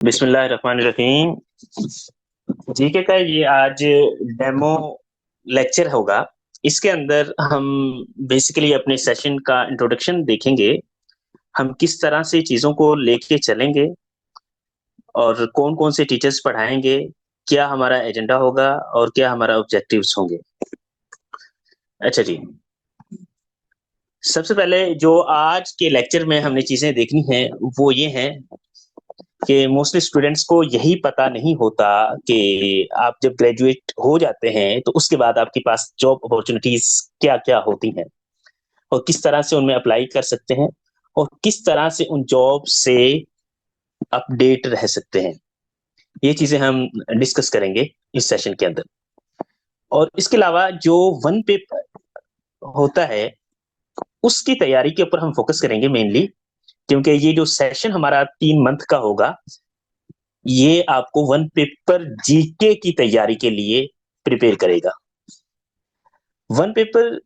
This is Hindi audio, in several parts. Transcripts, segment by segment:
बिस्मिल्लाहिर्रहमानिर्रहीम। जीके का ये आज डेमो लेक्चर होगा। इसके अंदर हम बेसिकली अपने सेशन का इंट्रोडक्शन देखेंगे। हम किस तरह से चीज़ों को लेके चलेंगे और कौन कौन से टीचर्स पढ़ाएंगे, क्या हमारा एजेंडा होगा और क्या हमारा ऑब्जेक्टिव्स होंगे। अच्छा जी, सबसे पहले जो आज के लेक्चर में हमने चीज़ें देखनी हैं वो ये हैं कि मोस्टली स्टूडेंट्स को यही पता नहीं होता कि आप जब ग्रेजुएट हो जाते हैं तो उसके बाद आपके पास जॉब अपॉर्चुनिटीज क्या क्या होती हैं और किस तरह से उनमें अप्लाई कर सकते हैं और किस तरह से उन जॉब से अपडेट रह सकते हैं। ये चीजें हम डिस्कस करेंगे इस सेशन के अंदर। और इसके अलावा जो वन पेपर होता है उसकी तैयारी के ऊपर हम फोकस करेंगे मेनली, क्योंकि ये जो सेशन हमारा 3 मंथ का होगा ये आपको वन पेपर जीके की तैयारी के लिए प्रिपेयर करेगा। वन पेपर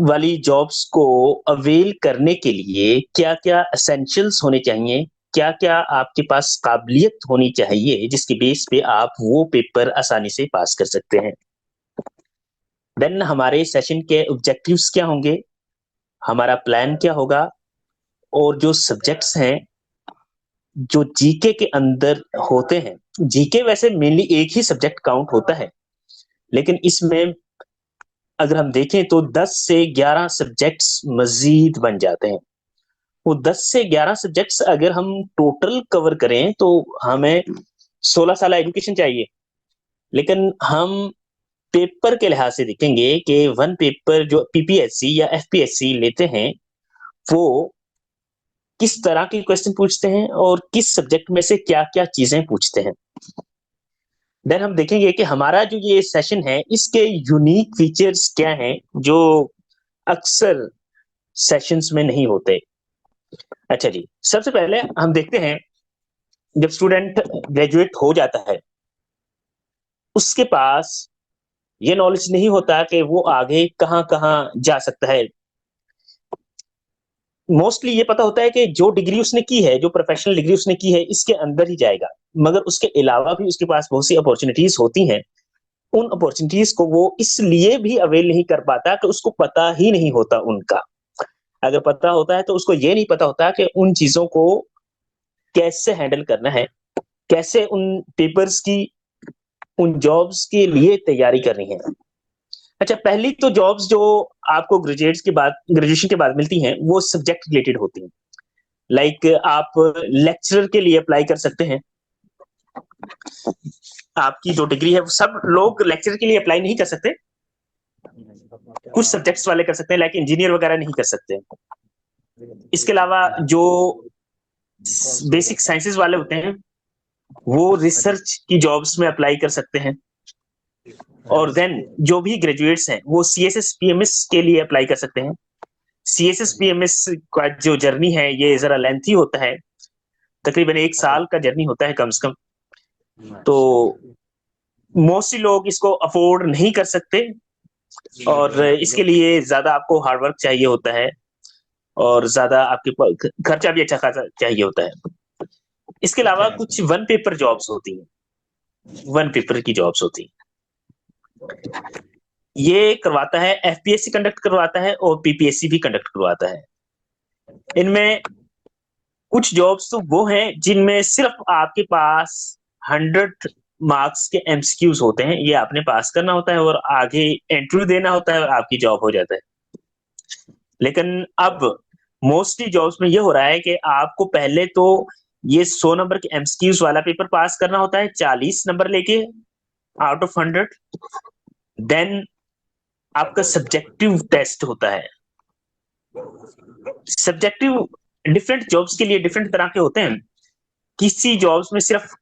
वाली जॉब्स को अवेल करने के लिए क्या क्या एसेंशियल्स होने चाहिए, क्या क्या आपके पास काबिलियत होनी चाहिए जिसके बेस पे आप वो पेपर आसानी से पास कर सकते हैं। देन हमारे सेशन के ऑब्जेक्टिव्स क्या होंगे, हमारा प्लान क्या होगा और जो सब्जेक्ट्स हैं जो जीके के अंदर होते हैं। जीके वैसे मेनली एक ही सब्जेक्ट काउंट होता है, लेकिन इसमें अगर हम देखें तो 10 से 11 सब्जेक्ट्स मजीद बन जाते हैं। वो 10 से 11 सब्जेक्ट्स अगर हम टोटल कवर करें तो हमें 16 साल एजुकेशन चाहिए। लेकिन हम पेपर के लिहाज से देखेंगे कि वन पेपर जो पीपीएससी या एफपीएससी लेते हैं वो किस तरह के क्वेश्चन पूछते हैं और किस सब्जेक्ट में से क्या क्या चीजें पूछते हैं। देन हम देखेंगे कि हमारा जो ये सेशन है इसके यूनिक फीचर्स क्या हैं जो अक्सर सेशंस में नहीं होते। अच्छा जी, सबसे पहले हम देखते हैं जब स्टूडेंट ग्रेजुएट हो जाता है उसके पास ये नॉलेज नहीं होता कि वो आगे कहाँ कहाँ जा सकता है। मोस्टली ये पता होता है कि जो डिग्री उसने की है, जो प्रोफेशनल डिग्री उसने की है इसके अंदर ही जाएगा, मगर उसके अलावा भी उसके पास बहुत सी अपॉर्चुनिटीज होती हैं। उन अपॉर्चुनिटीज को वो इसलिए भी अवेल नहीं कर पाता कि उसको पता ही नहीं होता उनका। अगर पता होता है तो उसको ये नहीं पता होता कि उन चीजों को कैसे हैंडल करना है, कैसे उन पेपर्स की, उन जॉब्स के लिए तैयारी करनी है। अच्छा, पहली तो जॉब्स जो आपको ग्रेजुएशन के बाद मिलती हैं वो सब्जेक्ट रिलेटेड होती हैं। लाइक आप लेक्चरर के लिए अप्लाई कर सकते हैं। आपकी जो डिग्री है वो सब लोग लेक्चरर के लिए अप्लाई नहीं कर सकते, कुछ सब्जेक्ट्स वाले कर सकते हैं, लाइक इंजीनियर वगैरह नहीं कर सकते। इसके अलावा जो बेसिक साइंसेज वाले होते हैं वो रिसर्च की जॉब्स में अप्लाई कर सकते हैं। और देन जो भी ग्रेजुएट्स हैं वो सीएसएस पीएमएस के लिए अप्लाई कर सकते हैं। सीएसएस पीएमएस का जो जर्नी है ये जरा लेंथी होता है, तकरीबन 1 साल का जर्नी होता है कम से कम। तो मोस्टली लोग इसको अफोर्ड नहीं कर सकते और इसके लिए ज्यादा आपको हार्डवर्क चाहिए होता है और ज्यादा आपके खर्चा भी अच्छा खासा चाहिए होता है। इसके अलावा कुछ वन पेपर जॉब्स होती हैं, वन पेपर की जॉब्स होती हैं। ये करवाता है एफपीएससी कंडक्ट करवाता है और पीपीएससी भी कंडक्ट करवाता है। इनमें कुछ जॉब्स तो वो हैं जिनमें सिर्फ आपके पास 100 मार्क्स के एमसीक्यूज होते हैं, ये आपने पास करना होता है और आगे इंटरव्यू देना होता है और आपकी जॉब हो जाता है। लेकिन अब मोस्टली जॉब्स में ये हो रहा है कि आपको पहले तो ये 100 नंबर के एमसीक्यूज वाला पेपर पास करना होता है 40 नंबर लेके आउट ऑफ 100। देन आपका सब्जेक्टिव टेस्ट होता है। सब्जेक्टिव डिफरेंट जॉब्स के लिए डिफरेंट तरह के होते हैं। किसी जॉब्स में सिर्फ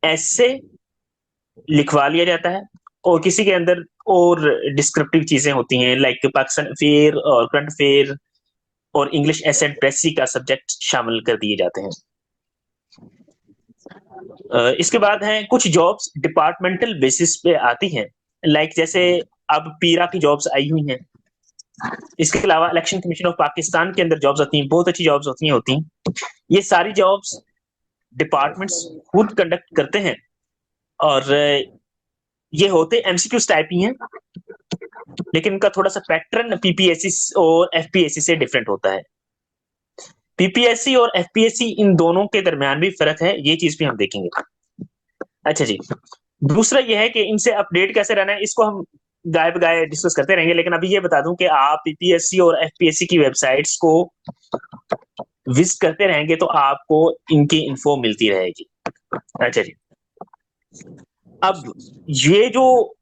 ऐसे लिखवा लिया जाता है और किसी के अंदर और डिस्क्रिप्टिव चीजें होती हैं, लाइक पाकिस्तान अफेयर और करंट अफेयर और इंग्लिश एसेट प्रेसी का सब्जेक्ट शामिल कर दिए जाते हैं। इसके बाद है कुछ जॉब्स डिपार्टमेंटल बेसिस पे आती हैं, लाइक जैसे अब पीरा की जॉब्स आई हुई हैं। इसके अलावा इलेक्शन कमीशन ऑफ पाकिस्तान के अंदर जॉब्स आती हैं, बहुत अच्छी जॉब्स होती हैं। ये सारी जॉब्स डिपार्टमेंट्स खुद कंडक्ट करते हैं, और ये होते एमसीक्यूज टाइप ही हैं, लेकिन इनका थोड़ा सा पैटर्न पीपीएससी और एफपीएससी से डिफरेंट होता है। पीपीएससी और एफपीएससी इन दोनों के दरमियान भी फर्क है, ये चीज भी हम देखेंगे। अच्छा जी, दूसरा ये है कि इनसे अपडेट कैसे रहना है, इसको हम गाय बगाए डिस्कस करते रहेंगे, लेकिन अभी ये बता दूं कि आप पीपीएससी और एफपीएससी की वेबसाइट्स को विजिट करते रहेंगे तो आपको इनकी इन्फो मिलती रहेगी। अच्छा जी, अब ये जो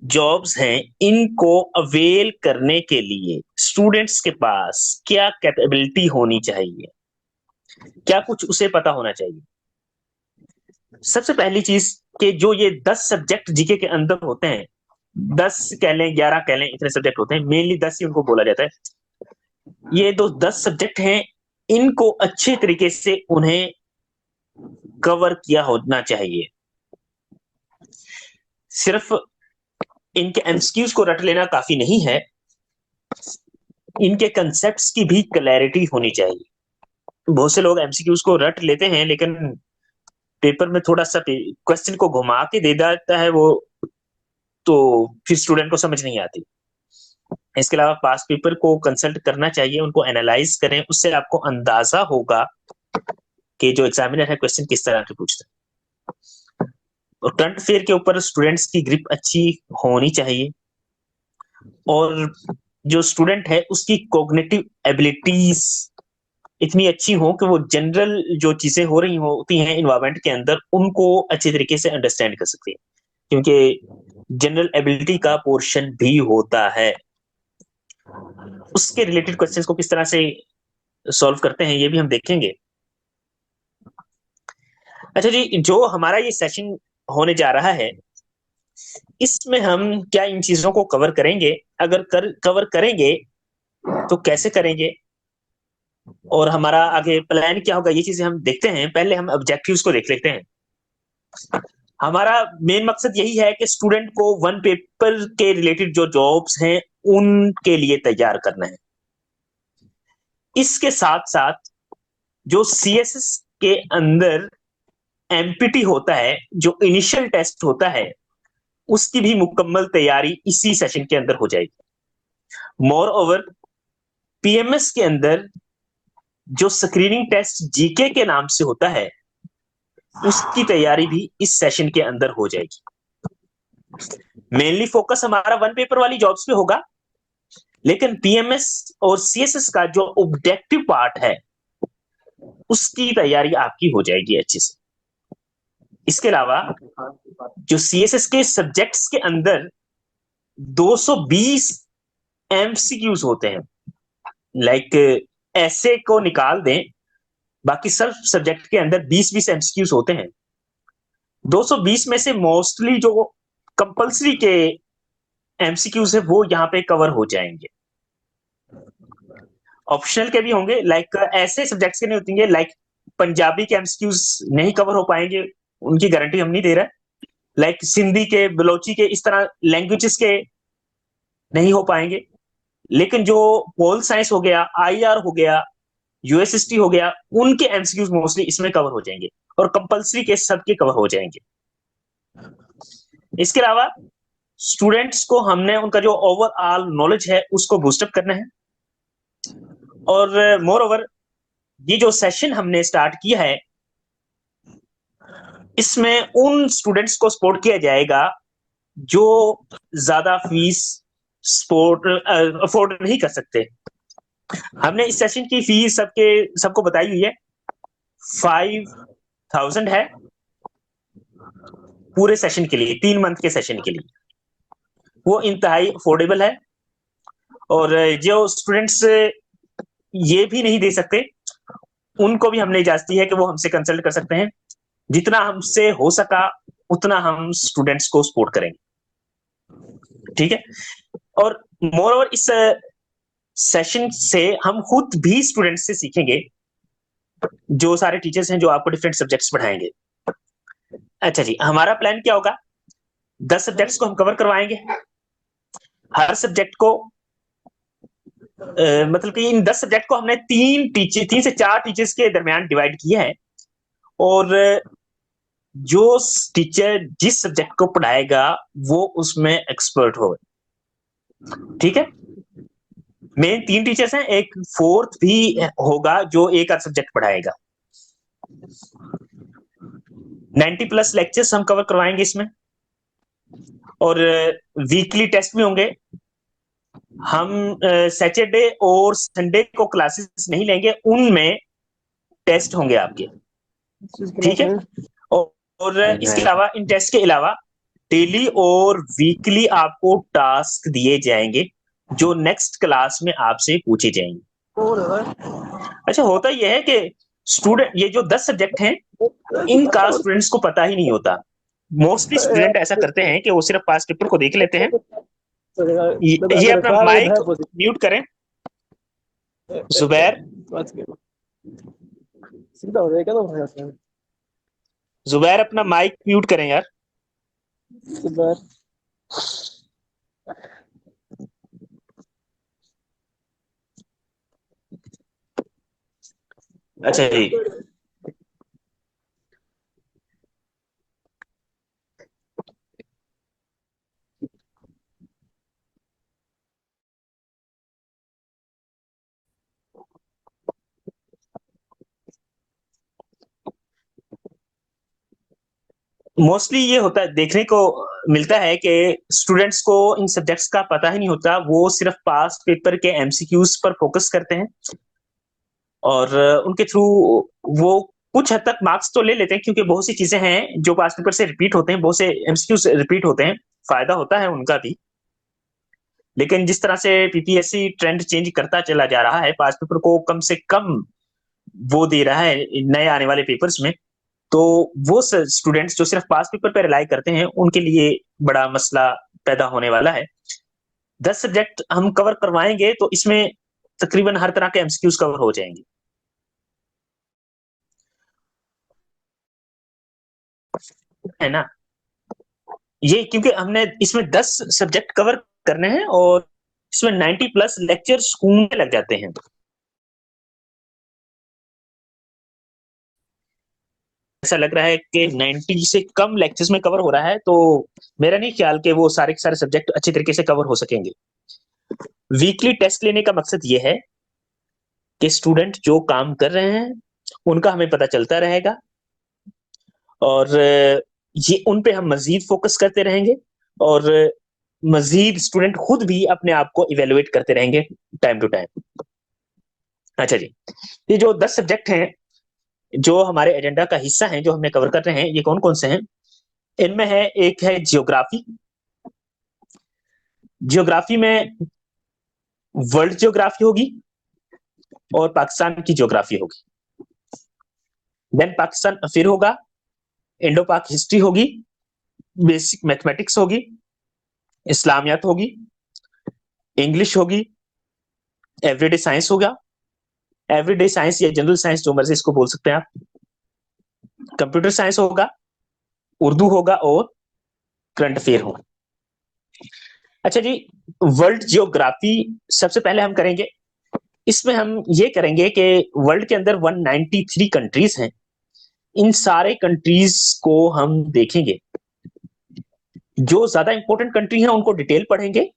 जॉब्स हैं, इनको अवेल करने के लिए स्टूडेंट्स के पास क्या कैपेबिलिटी होनी चाहिए, क्या कुछ उसे पता होना चाहिए? सबसे पहली चीज कि जो ये 10 सब्जेक्ट जीके के अंदर होते हैं, 10 कह लें 11 कह लें, इतने सब्जेक्ट होते हैं, मेनली 10 ही उनको बोला जाता है। ये जो 10 सब्जेक्ट हैं, इनको अच्छे तरीके से उन्हें कवर किया होना चाहिए। सिर्फ इनके एमसीक्यूज को रट लेना काफी नहीं है, इनके कंसेप्ट्स की भी क्लैरिटी होनी चाहिए। बहुत से लोग एमसीक्यूज को रट लेते हैं, लेकिन पेपर में थोड़ा सा क्वेश्चन को घुमा के दे देता है वो, तो फिर स्टूडेंट को समझ नहीं आती। इसके अलावा पास पेपर को कंसल्ट करना चाहिए, उनको एनालाइज करें, उससे आपको अंदाजा होगा कि जो एग्जामिनर है क्वेश्चन किस तरह के पूछता है। और करंट अफेयर के ऊपर स्टूडेंट्स की ग्रिप अच्छी होनी चाहिए, और जो स्टूडेंट है उसकी कॉग्निटिव एबिलिटीज इतनी अच्छी हो कि वो जनरल जो चीजें हो रही होती हैं इन्वायरमेंट के अंदर, उनको अच्छे तरीके से अंडरस्टैंड कर सकते हैं, क्योंकि जनरल एबिलिटी का पोर्शन भी होता है। उसके रिलेटेड क्वेश्चंस को किस तरह से सॉल्व करते हैं ये भी हम देखेंगे। अच्छा जी, जो हमारा ये सेशन होने जा रहा है, इसमें हम क्या इन चीजों को कवर करेंगे, अगर कवर करेंगे तो कैसे करेंगे, और हमारा आगे प्लान क्या होगा, ये चीजें हम देखते हैं। पहले हम ऑब्जेक्टिव्स को देख लेते हैं। हमारा मेन मकसद यही है कि स्टूडेंट को वन पेपर के रिलेटेड जो जॉब्स हैं उनके लिए तैयार करना है। इसके साथ साथ जो सीएसएस के अंदर एमपीटी होता है, जो इनिशियल टेस्ट होता है, उसकी भी मुकम्मल तैयारी इसी सेशन के अंदर हो जाएगी। मोर ओवर पीएमएस के अंदर जो स्क्रीनिंग टेस्ट जीके के नाम से होता है, उसकी तैयारी भी इस सेशन के अंदर हो जाएगी। मेनली फोकस हमारा वन पेपर वाली जॉब्स पे होगा, लेकिन पीएमएस और सीएसएस का जो ऑब्जेक्टिव पार्ट है उसकी तैयारी आपकी हो जाएगी अच्छे से। इसके अलावा जो सीएसएस के सब्जेक्ट्स के अंदर 220 एमसीक्यूज होते हैं, लाइक ऐसे को निकाल दें, बाकी सब सब्जेक्ट के अंदर 20-20 एमसीक्यूज होते हैं। 220 में से मोस्टली जो कंपल्सरी के एमसीक्यूज है वो यहाँ पे कवर हो जाएंगे। ऑप्शनल के भी होंगे, लाइक ऐसे सब्जेक्ट्स के नहीं होंगे, लाइक पंजाबी के एमसीक्यूज नहीं कवर हो पाएंगे, उनकी गारंटी हम नहीं दे रहे। लाइक सिंधी के, बलोची के, इस तरह लैंग्वेजेस के नहीं हो पाएंगे। लेकिन जो पोल साइंस हो गया, आईआर हो गया, यूएसएसटी हो गया, उनके एमसीक्यूज मोस्टली इसमें कवर हो जाएंगे, और कंपल्सरी के सबके कवर हो जाएंगे। इसके अलावा स्टूडेंट्स को हमने उनका जो ओवरऑल नॉलेज है उसको बूस्टअप करना है, और मोर ओवर ये जो सेशन हमने स्टार्ट किया है, इसमें उन स्टूडेंट्स को सपोर्ट किया जाएगा जो ज्यादा फीस अफोर्ड नहीं कर सकते। हमने इस सेशन की फीस सबको बताई हुई है, 5000 है पूरे सेशन के लिए, 3 मंथ के सेशन के लिए। वो इंतहाई अफोर्डेबल है, और जो स्टूडेंट्स ये भी नहीं दे सकते उनको भी हमने इजाजत दी है कि वो हमसे कंसल्ट कर सकते हैं। जितना हमसे हो सका उतना हम स्टूडेंट्स को सपोर्ट करेंगे, ठीक है। और मोर ओवर इस सेशन से हम खुद भी स्टूडेंट्स से सीखेंगे, जो सारे टीचर्स हैं जो आपको डिफरेंट सब्जेक्ट्स पढ़ाएंगे। अच्छा जी, हमारा प्लान क्या होगा, 10 सब्जेक्ट्स को हम कवर करवाएंगे। हर सब्जेक्ट को मतलब कि इन 10 सब्जेक्ट को हमने 3 से 4 टीचर्स के दरमियान डिवाइड किया है, और जो टीचर जिस सब्जेक्ट को पढ़ाएगा वो उसमें एक्सपर्ट हो। ठीक है, मेन 3 टीचर्स हैं, एक फोर्थ भी होगा जो एक आध सब्जेक्ट पढ़ाएगा। 90 प्लस लेक्चर्स हम कवर करवाएंगे इसमें, और वीकली टेस्ट भी होंगे। हम सैटरडे और संडे को क्लासेस नहीं लेंगे, उनमें टेस्ट होंगे आपके। ठीक है, और इसके अलावा इन टेस्ट के अलावा डेली और वीकली आपको टास्क दिए जाएंगे जो नेक्स्ट क्लास में आपसे पूछे जाएंगे। अच्छा, होता यह है कि स्टूडेंट, ये जो 10 सब्जेक्ट हैं इनका स्टूडेंट्स को पता ही नहीं होता। मोस्टली स्टूडेंट ऐसा करते हैं कि वो सिर्फ पास पेपर को देख लेते हैं। ये अपना माइक म्यूट करें जुबैर। जुबैर अपना माइक म्यूट करें यार। अच्छा जी, मोस्टली ये होता है, देखने को मिलता है कि स्टूडेंट्स को इन सब्जेक्ट्स का पता ही नहीं होता, वो सिर्फ पास पेपर के एमसीक्यूज पर फोकस करते हैं और उनके थ्रू वो कुछ हद तक मार्क्स तो ले लेते हैं, क्योंकि बहुत सी चीजें हैं जो पास पेपर से रिपीट होते हैं, बहुत से एमसीक्यूज रिपीट होते हैं, फायदा होता है उनका भी। लेकिन जिस तरह से पीपीएससी ट्रेंड चेंज करता चला जा रहा है, पास पेपर को कम से कम वो दे रहा है नए आने वाले पेपर्स में, तो वो स्टूडेंट्स जो सिर्फ पास पेपर पर रिलाई करते हैं उनके लिए बड़ा मसला पैदा होने वाला है। 10 सब्जेक्ट हम कवर करवाएंगे तो इसमें तकरीबन हर तरह के एमसीक्यूज कवर हो जाएंगे, है ना। ये क्योंकि हमने इसमें 10 सब्जेक्ट कवर करने हैं और इसमें 90 प्लस लेक्चर स्कूल में लग जाते हैं। ऐसा लग रहा है कि 90 से कम लेक्चर्स में कवर हो रहा है, तो मेरा नहीं ख्याल कि वो सारे के सारे सब्जेक्ट अच्छे तरीके से कवर हो सकेंगे। वीकली टेस्ट लेने का मकसद ये है कि स्टूडेंट जो काम कर रहे हैं उनका हमें पता चलता रहेगा, और ये उन पे हम मजीद फोकस करते रहेंगे, और मजीद स्टूडेंट खुद भी अपने आप को इवेलुएट करते रहेंगे टाइम टू टाइम। अच्छा जी, ये जो 10 सब्जेक्ट हैं जो हमारे एजेंडा का हिस्सा हैं, जो हमने कवर कर रहे हैं, ये कौन कौन से हैं? इनमें है, एक है जियोग्राफी। जियोग्राफी में वर्ल्ड जियोग्राफी होगी और पाकिस्तान की जियोग्राफी होगी। देन पाकिस्तान फिर होगा, इंडो पाक हिस्ट्री होगी, बेसिक मैथमेटिक्स होगी, इस्लामियात होगी, इंग्लिश होगी, एवरीडे साइंस होगा, एवरीडे साइंस या जनरल साइंस जो मर्जी इसको बोल सकते हैं आप, कंप्यूटर साइंस होगा, उर्दू होगा और करंट अफेयर होगा। अच्छा जी, वर्ल्ड जियोग्राफी सबसे पहले हम करेंगे। इसमें हम ये करेंगे कि वर्ल्ड के अंदर 193 कंट्रीज हैं, इन सारे कंट्रीज को हम देखेंगे। जो ज्यादा इंपॉर्टेंट कंट्री हैं उनको डिटेल पढ़ेंगे,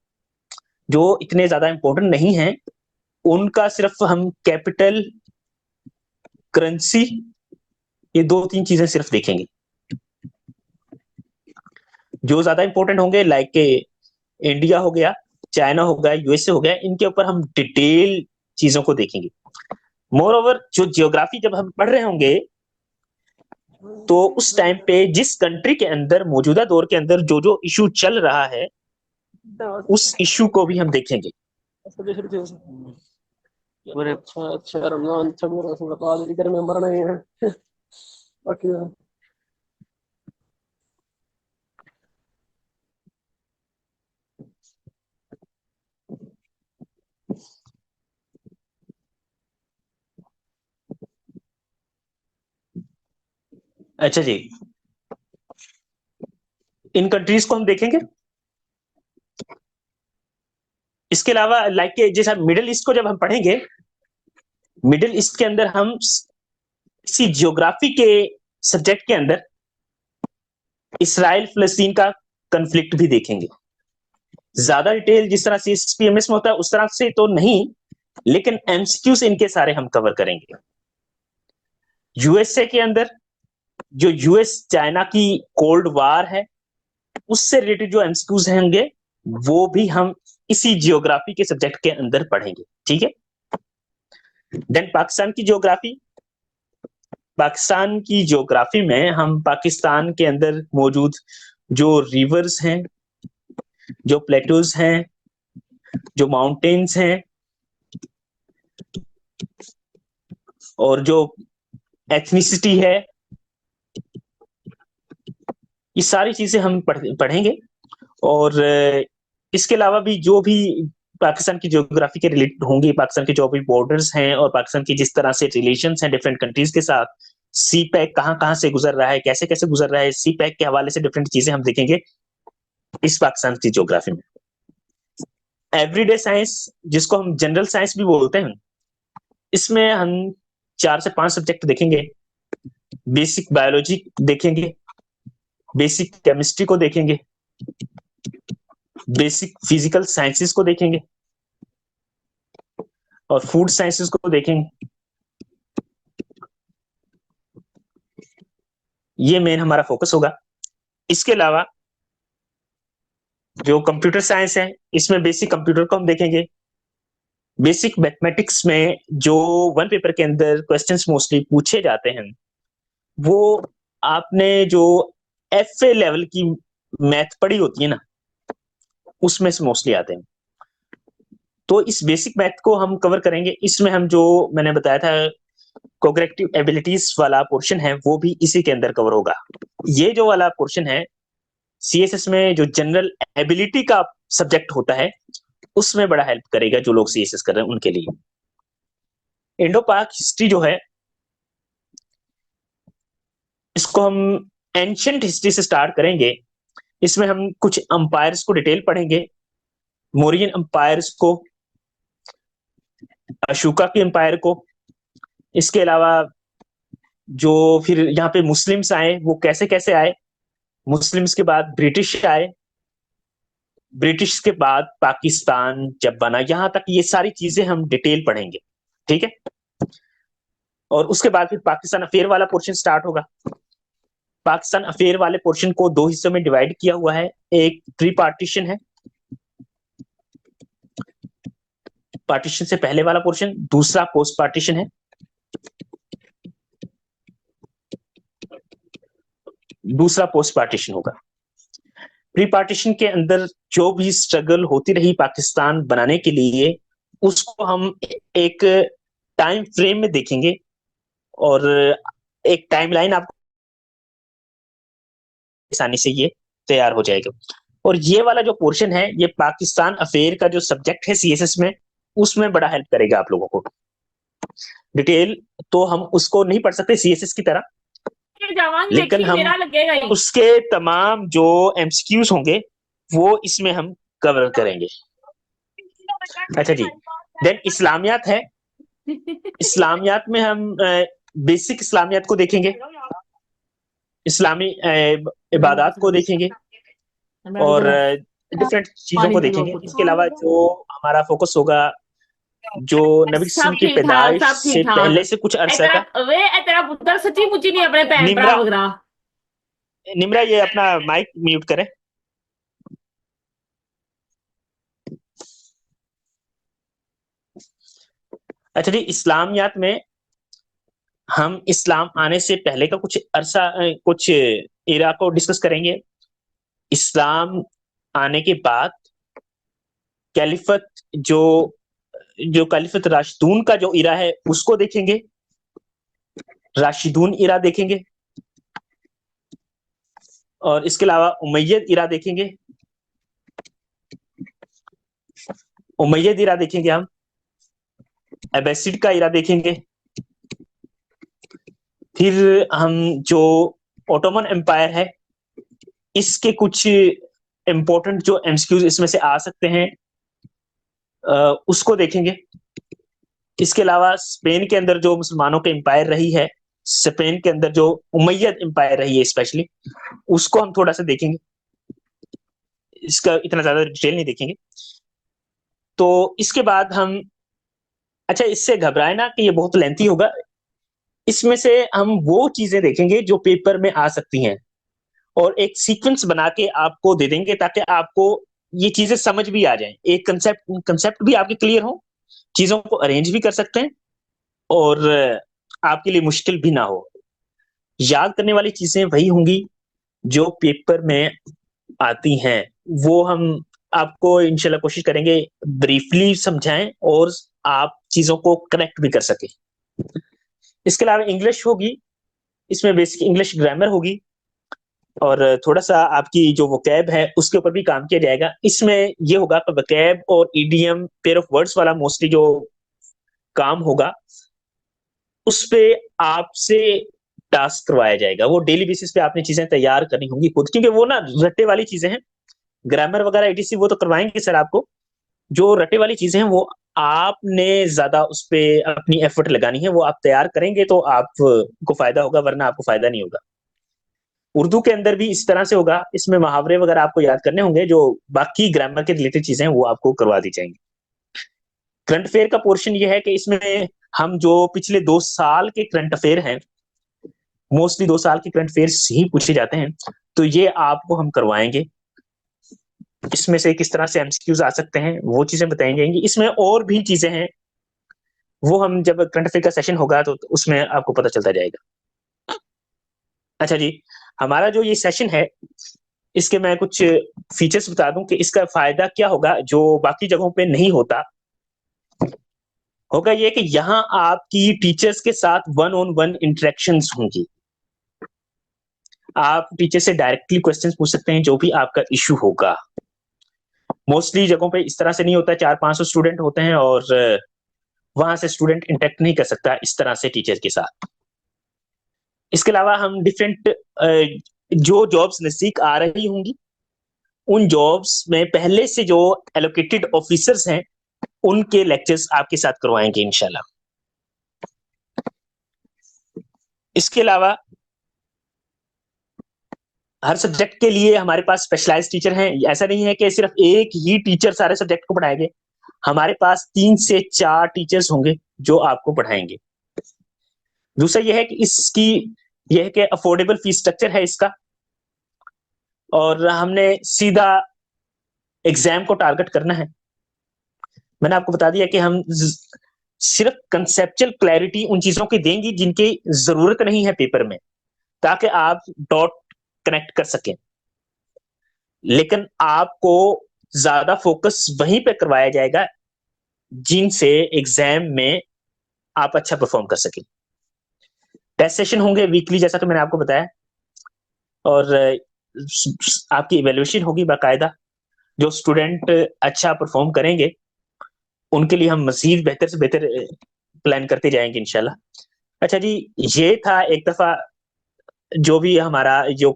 जो इतने ज्यादा इंपॉर्टेंट नहीं हैं उनका सिर्फ हम कैपिटल, करेंसी, ये 2-3 चीजें सिर्फ देखेंगे। जो ज्यादा इंपॉर्टेंट होंगे लाइक के इंडिया हो गया, चाइना हो गया, यूएसए हो गया, इनके ऊपर हम डिटेल चीजों को देखेंगे। मोर ओवर जो जियोग्राफी जब हम पढ़ रहे होंगे तो उस टाइम पे जिस कंट्री के अंदर मौजूदा दौर के अंदर जो जो इशू चल रहा है उस इशू को भी हम देखेंगे। अच्छा अच्छा, रमजान अच्छा इधर में मर रहे हैं बाकी। अच्छा जी, इन कंट्रीज को हम देखेंगे। इसके अलावा लाइक के जैसा मिडिल ईस्ट को जब हम पढ़ेंगे, मिडिल ईस्ट के अंदर हम किसी जियोग्राफी के सब्जेक्ट के अंदर इसराइल फिलिस्तीन का कंफ्लिक्ट भी देखेंगे। ज्यादा डिटेल जिस तरह से सीएसपीएमएस में होता है उस तरह से तो नहीं, लेकिन एमसीक्यूज इनके सारे हम कवर करेंगे। यूएसए के अंदर जो यूएस चाइना की कोल्ड वार है उससे रिलेटेड जो एमसीक्यूज होंगे वो भी हम इसी जियोग्राफी के सब्जेक्ट के अंदर पढ़ेंगे, ठीक है। देन पाकिस्तान की जियोग्राफी। पाकिस्तान की जियोग्राफी में हम पाकिस्तान के अंदर मौजूद जो रिवर्स हैं, जो प्लेटूज हैं, जो माउंटेन्स हैं और जो एथनिसिटी है, ये सारी चीजें हम पढ़ेंगे। और इसके अलावा भी जो भी पाकिस्तान की ज्योग्राफी के रिलेटेड होंगी, पाकिस्तान के जो भी बॉर्डर्स हैं और पाकिस्तान की जिस तरह से रिलेशंस हैं डिफरेंट कंट्रीज के साथ, सी पैक कहाँ कहाँ से गुजर रहा है, कैसे कैसे गुजर रहा है, सी पैक के हवाले से डिफरेंट चीजें हम देखेंगे इस पाकिस्तान की ज्योग्राफी में। एवरीडे साइंस, जिसको हम जनरल साइंस भी बोलते हैं, इसमें हम 4 से 5 सब्जेक्ट देखेंगे। बेसिक बायोलॉजी देखेंगे, बेसिक केमिस्ट्री को देखेंगे, बेसिक फिजिकल साइंसेस को देखेंगे और फूड साइंसेस को देखेंगे। ये मेन हमारा फोकस होगा। इसके अलावा जो कंप्यूटर साइंस है इसमें बेसिक कंप्यूटर को हम देखेंगे। बेसिक मैथमेटिक्स में जो वन पेपर के अंदर क्वेश्चंस मोस्टली पूछे जाते हैं वो आपने जो एफए लेवल की मैथ पढ़ी होती है ना, उसमें से मोस्टली आते हैं। तो इस बेसिक मैथ को हम कवर करेंगे। इसमें हम जो मैंने बताया था कोग्रेक्टिव एबिलिटीज वाला पोर्शन है वो भी इसी के अंदर कवर होगा। ये जो वाला पोर्शन है सीएसएस में जो जनरल एबिलिटी का सब्जेक्ट होता है उसमें बड़ा हेल्प करेगा जो लोग सीएसएस कर रहे हैं उनके लिए। इंडो पाक हिस्ट्री जो है इसको हम एंशिएंट हिस्ट्री से स्टार्ट करेंगे। इसमें हम कुछ अंपायर्स को डिटेल पढ़ेंगे, मौर्यन अंपायर्स को, अशोका के अंपायर को। इसके अलावा जो फिर यहाँ पे मुस्लिम्स आए वो कैसे कैसे आए, मुस्लिम्स के बाद ब्रिटिश आए, ब्रिटिश के बाद पाकिस्तान जब बना, यहां तक ये सारी चीजें हम डिटेल पढ़ेंगे, ठीक है। और उसके बाद फिर पाकिस्तान अफेयर वाला पोर्शन स्टार्ट होगा। पाकिस्तान अफेयर वाले पोर्शन को 2 हिस्सों में डिवाइड किया हुआ है। एक प्री पार्टीशन है, पार्टीशन से पहले वाला पोर्शन, दूसरा पोस्ट पार्टीशन है। दूसरा पोस्ट पार्टीशन होगा। प्री पार्टीशन के अंदर जो भी स्ट्रगल होती रही पाकिस्तान बनाने के लिए उसको हम एक टाइम फ्रेम में देखेंगे और एक टाइमलाइन आपको आसानी से ये तैयार हो जाएगा। और ये वाला जो पोर्शन है ये पाकिस्तान अफेयर का जो सब्जेक्ट है सीएसएस में उसमें बड़ा हेल्प करेगा आप लोगों को। डिटेल तो हम उसको नहीं पढ़ सकते सीएसएस की तरह, लेकिन हम उसके तमाम जो एमसीक्यूज होंगे वो इसमें हम कवर करेंगे। अच्छा जी, देन इस्लामियात है। इस्लामियात में हम बेसिक इस्लामियात को देखेंगे, इस्लामी इबादत को देखेंगे और डिफरेंट चीजों को देखेंगे। इसके अलावा जो हमारा फोकस होगा जो नबी किस्म की पैदाइश से पहले से कुछ अरसा का। वे तेरा पुत्र सच्ची मुच्ची नहीं अपने भैन भरा वगैरह। निम्रा ये अपना माइक म्यूट करें। अच्छा जी, इस्लामियात में हम इस्लाम आने से पहले का कुछ अरसा कुछ इरा को डिस्कस करेंगे। इस्लाम आने के बाद कैलिफत जो कैलिफत राशिदून का जो इरा है उसको देखेंगे, राशिदून इरा देखेंगे और इसके अलावा उमैयद इरा देखेंगे। उमैयद इरा देखेंगे हम, अब्बासिड का इरा देखेंगे, फिर हम जो ओटोमन एम्पायर है इसके कुछ इंपॉर्टेंट जो एमसीक्यूज इसमें से आ सकते हैं उसको देखेंगे। इसके अलावा स्पेन के अंदर जो मुसलमानों के एम्पायर रही है स्पेन के अंदर जो उमैयद एम्पायर रही है स्पेशली, उसको हम थोड़ा सा देखेंगे, इसका इतना ज्यादा डिटेल नहीं देखेंगे। तो इसके बाद हम, अच्छा इससे घबराए ना कि ये बहुत लेंथी होगा, इसमें से हम वो चीजें देखेंगे जो पेपर में आ सकती हैं और एक सीक्वेंस बना के आपको दे देंगे ताकि आपको ये चीजें समझ भी आ जाएं, एक कंसेप्ट कंसेप्ट भी आपके क्लियर हो, चीजों को अरेंज भी कर सकते हैं और आपके लिए मुश्किल भी ना हो। याद करने वाली चीजें वही होंगी जो पेपर में आती हैं, वो हम आपको इंशाल्लाह कोशिश करेंगे ब्रीफली समझाएं और आप चीजों को कनेक्ट भी कर सके। इसके अलावा इंग्लिश होगी, इसमें बेसिक इंग्लिश ग्रामर होगी और थोड़ा सा आपकी जो वोकैब है उसके ऊपर भी काम किया जाएगा। इसमें ये होगा कि वोकैब और ईडीएम, पेयर ऑफ वर्ड्स वाला मोस्टली जो काम होगा उस पे आपसे टास्क करवाया जाएगा। वो डेली बेसिस पे आपने चीजें तैयार करनी होंगी खुद, क्योंकि वो ना रट्टे वाली चीजें हैं, ग्रामर वगैरह ईटीसी वो तो करवाएंगे सर आपको, जो रट्टे वाली चीजें हैं वो आपने ज्यादा उस पे अपनी एफर्ट लगानी है, वो आप तैयार करेंगे तो आपको फायदा होगा, वरना आपको फायदा नहीं होगा। उर्दू के अंदर भी इस तरह से होगा, इसमें मुहावरे वगैरह आपको याद करने होंगे, जो बाकी ग्रामर के रिलेटेड चीजें हैं वो आपको करवा दी जाएंगी। करंट अफेयर का पोर्शन ये है कि इसमें हम जो पिछले 2 साल के करंट अफेयर हैं, मोस्टली 2 साल के करंट अफेयर्स ही पूछे जाते हैं, तो ये आपको हम करवाएंगे। इसमें से किस तरह से एमसीक्यूज आ सकते हैं वो चीजें बताई जाएंगी। इसमें और भी चीजें हैं, वो हम जब करंट अफेयर का सेशन होगा तो उसमें आपको पता चलता जाएगा। अच्छा जी, हमारा जो ये सेशन है इसके मैं कुछ फीचर्स बता दूं कि इसका फायदा क्या होगा जो बाकी जगहों पे नहीं होता। होगा ये कि यहाँ आपकी टीचर्स के साथ 1-on-1 इंटरेक्शंस होंगी, आप टीचर से डायरेक्टली क्वेश्चंस पूछ सकते हैं जो भी आपका इशू होगा। मोस्टली जगहों पे इस तरह से नहीं होता, 400-500 स्टूडेंट होते हैं और वहां से स्टूडेंट इंटरेक्ट नहीं कर सकता इस तरह से टीचर के साथ। इसके अलावा हम डिफरेंट जो जॉब्स नजदीक आ रही होंगी उन जॉब्स में पहले से जो एलोकेटेड ऑफिसर्स हैं उनके लेक्चर्स आपके साथ करवाएंगे इंशाल्लाह। इसके अलावा हर सब्जेक्ट के लिए हमारे पास स्पेशलाइज्ड टीचर हैं, ऐसा नहीं है कि सिर्फ एक ही टीचर सारे सब्जेक्ट को पढ़ाएंगे, हमारे पास 3 से 4 टीचर्स होंगे जो आपको पढ़ाएंगे। दूसरा यह है कि इसकी यह है कि अफोर्डेबल फीस स्ट्रक्चर है इसका, और हमने सीधा एग्जाम को टारगेट करना है। मैंने आपको बता दिया कि हम सिर्फ कंसेप्चुअल क्लैरिटी उन चीजों की देंगी जिनकी जरूरत नहीं है पेपर में, ताकि आप डॉट कनेक्ट कर सकें, लेकिन आपको ज्यादा फोकस वहीं पे करवाया जाएगा जिनसे एग्जाम में आप अच्छा परफॉर्म कर सकें। टेस्ट सेशन होंगे वीकली जैसा कि मैंने आपको बताया, और आपकी इवैल्यूएशन होगी बाकायदा। जो स्टूडेंट अच्छा परफॉर्म करेंगे उनके लिए हम मजीद बेहतर से बेहतर प्लान करते जाएंगे इंशाल्लाह। अच्छा जी, ये था एक दफा जो भी हमारा जो